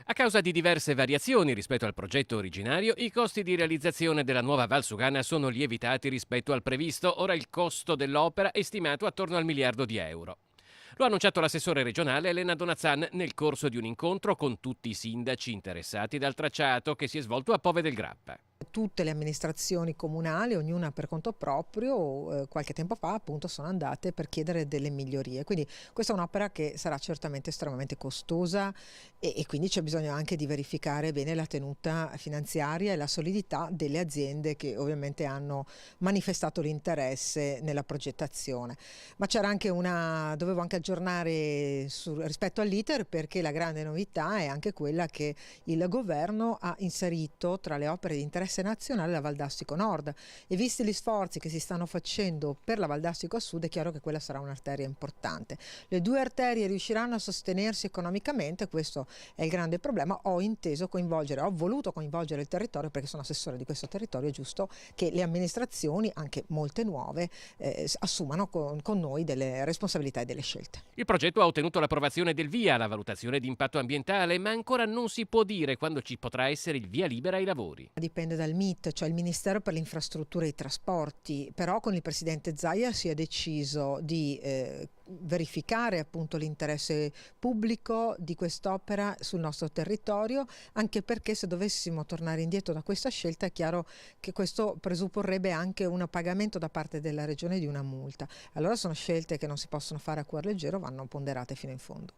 A causa di diverse variazioni rispetto al progetto originario, i costi di realizzazione della nuova Valsugana sono lievitati rispetto al previsto. Ora il costo dell'opera è stimato attorno al miliardo di euro. Lo ha annunciato l'assessore regionale Elena Donazzan nel corso di un incontro con tutti i sindaci interessati dal tracciato che si è svolto a Pove del Grappa. Tutte le amministrazioni comunali, ognuna per conto proprio, qualche tempo fa appunto sono andate per chiedere delle migliorie. Quindi questa è un'opera che sarà certamente estremamente costosa e quindi c'è bisogno anche di verificare bene la tenuta finanziaria e la solidità delle aziende che ovviamente hanno manifestato l'interesse nella progettazione. Ma c'era anche dovevo anche aggiornare rispetto all'iter, perché la grande novità è anche quella che il governo ha inserito tra le opere di interesse nazionale la Valdastico Nord, e visti gli sforzi che si stanno facendo per la Valdastico Sud è chiaro che quella sarà un'arteria importante. Le due arterie riusciranno a sostenersi economicamente? Questo è il grande problema. Ho voluto coinvolgere il territorio, perché sono assessore di questo territorio. È giusto che le amministrazioni, anche molte nuove, assumano con noi delle responsabilità e delle scelte. Il progetto ha ottenuto l'approvazione del via alla valutazione di impatto ambientale, ma ancora non si può dire quando ci potrà essere il via libera ai lavori. Dipende dal MIT, cioè il Ministero per le Infrastrutture e i Trasporti, però con il Presidente Zaia si è deciso di verificare appunto l'interesse pubblico di quest'opera sul nostro territorio, anche perché se dovessimo tornare indietro da questa scelta è chiaro che questo presupporrebbe anche un pagamento da parte della Regione di una multa. Allora sono scelte che non si possono fare a cuor leggero, vanno ponderate fino in fondo.